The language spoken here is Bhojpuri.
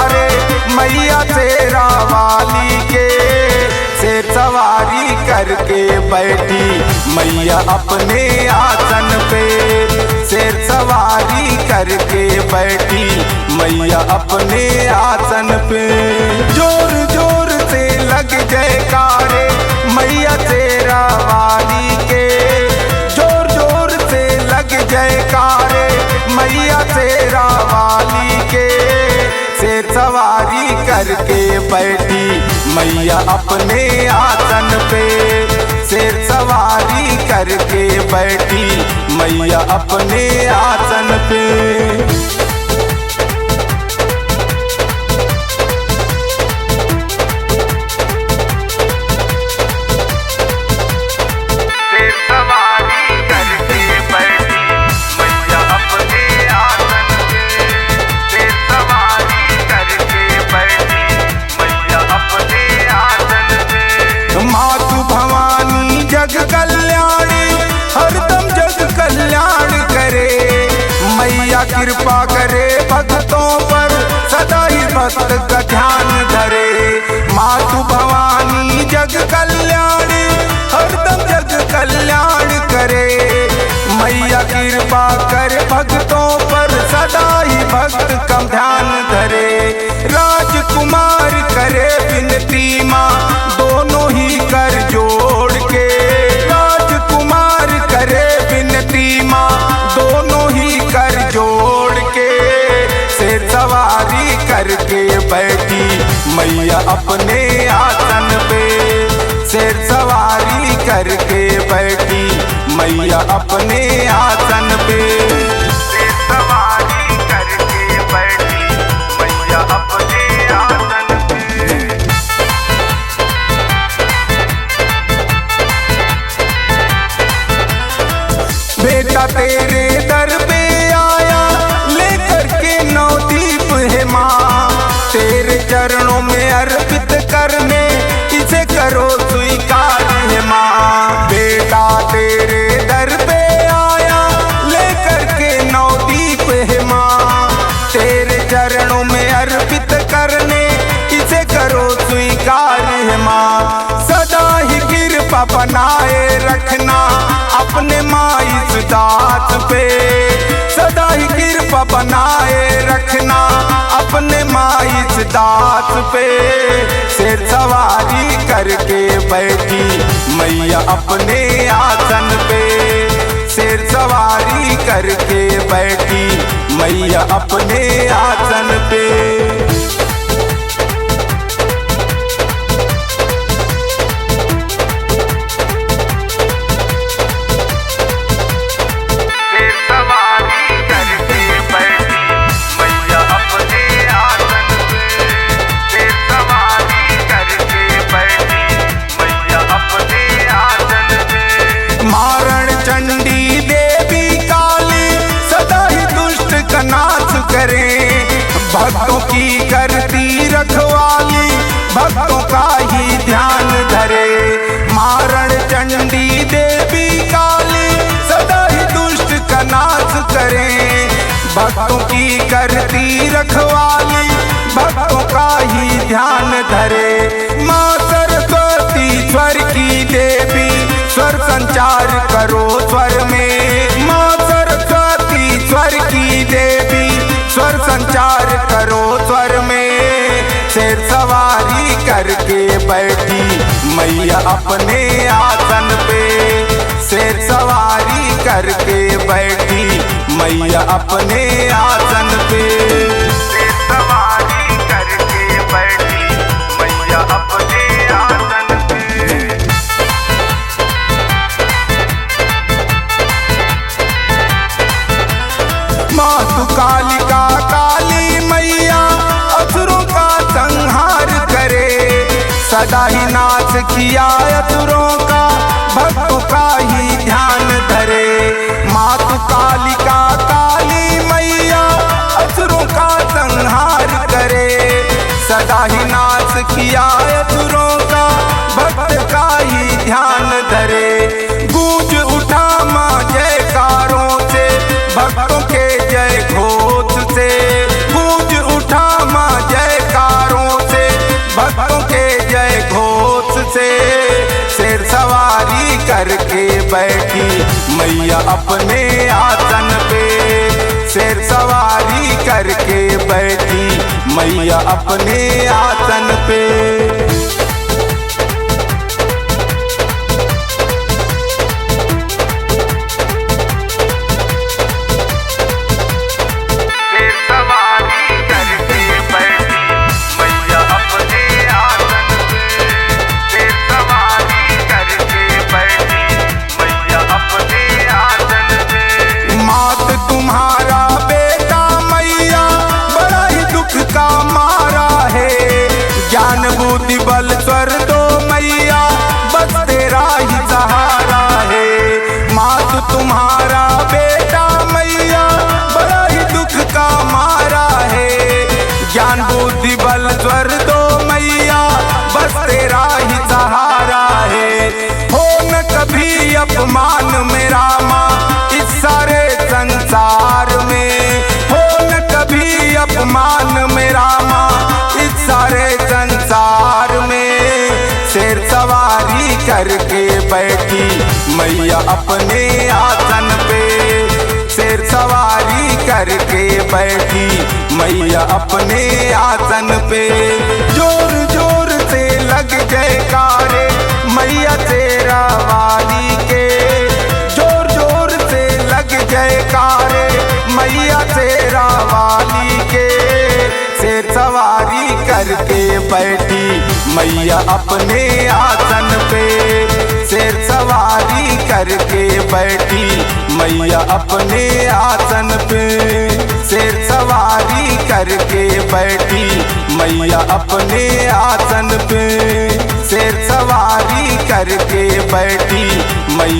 जयकारे मैया तेरा वाली के। शेर सवारी करके बैठी मैया अपने आसन पे। शेर सवारी करके बैठी मैया अपने आसन पे। जोर जोर से लग जयकारे मैया तेरा वाली के। जोर जोर से लग जयकारे मैया तेरा वाली के। शेर सवारी करके बैठी मैया अपने आसन पे। शेर सवारी करके बैठी मैया अपने आसन पे। जग कल्याणी हरदम जग कल्याण करे। मैया कृपा करे भक्तों पर सदा ही भक्त का ध्यान धरे। मातु भवानी जग कल्याणी हरदम जग कल्याण करे। मैया कृपा करे भक्तों पर सदा ही भक्त का ध्यान धरे। राजकुमार करे विनती माँ दोनों ही कर जोड़ के। राजकुमार करे विनती माँ दोनों ही कर जोड़ के। शेर सवारी करके बैठी मैया अपने आसन पे। शेर सवारी करके बैठी मैया अपने आसन पे। शेर सवारी करके बैठी मैया अपने आसन पे। बेटा तेरे दर पे आया लेकर के नौ दीप है माँ। तेरे चरणों में अर्पित करने इसे करो स्वीकार है माँ। बेटा तेरे दर पे आया लेकर के नौ दीप है माँ। तेरे चरणों में अर्पित करने इसे करो स्वीकार है माँ। सदा ही कृपा बनाए रखना अपने माँ इस दात पे। सदा ही कृपा बनाए रखना अपने माँ इस दात पे। शेर सवारी करके बैठी मैया अपने आसन पे। शेर सवारी करके बैठी मैया अपने आसन पे। चंडी देवी काली सदा ही दुष्ट का नाश करे। भक्तों की करती रखवाली भक्तों का ही ध्यान धरे। मारण चंडी देवी काली सदा ही दुष्ट का नाश करे। भक्तों की करती रखवाली भक्तों का ही ध्यान धरे। माँ सरस्वती स्वर की देवी स्वर संचार करो स्वर में। माँ सरस्वती स्वर की देवी स्वर संचार करो स्वर में। शेर सवारी करके बैठी मैया अपने आसन पे। शेर सवारी करके बैठी मैया अपने आसन पे। शेर सवारी करके बैठी मैया अपने आसन पे। मातु कालिका काली मैया असुरों का संहार करे। सदा ही नाश किया असुरों का भक्तों का ही ध्यान धरे। मातु कालिका काली मैया असुरों का संहार करे। सदा ही नाश किया असुरों का भक्त का ही ध्यान धरे। गूंज उठा माँ जयकारों से भक्तों के जय घोष से। गूंज उठा माँ जय बैठी मैया अपने आसन पे। शेर सवारी करके बैठी मैया अपने आसन पे। तुम्हारा बेटा मैया बड़ा ही दुख का मारा है। ज्ञान बुद्धि बल स्वर दो मैया बस तेरा ही सहारा है। मात तुम्हारा बेटा मैया बड़ा ही दुख का मारा है। ज्ञान बुद्धि बल स्वर दो मैया बस तेरा ही सहारा है। हो न कभी अपमान मेरा माँ इस सारे संसार में, हो न कभी अपमान मेरा माँ इस सारे संसार में। शेर सवारी करके बैठी मैया अपने आसन पे। शेर सवारी करके बैठी मैया अपने आसन पे। जोर जोर से लग जयकारे मैया तेरा वाली के। जोर जोर से लग जयकारे मैया तेरा वाली के। शेर सवारी करके बैठी मैया अपने आसन पे। शेर सवारी करके बैठी मैया अपने आसन पे। शेर सवारी करके बैठी मैया अपने आसन पे। शेर सवारी करके बैठी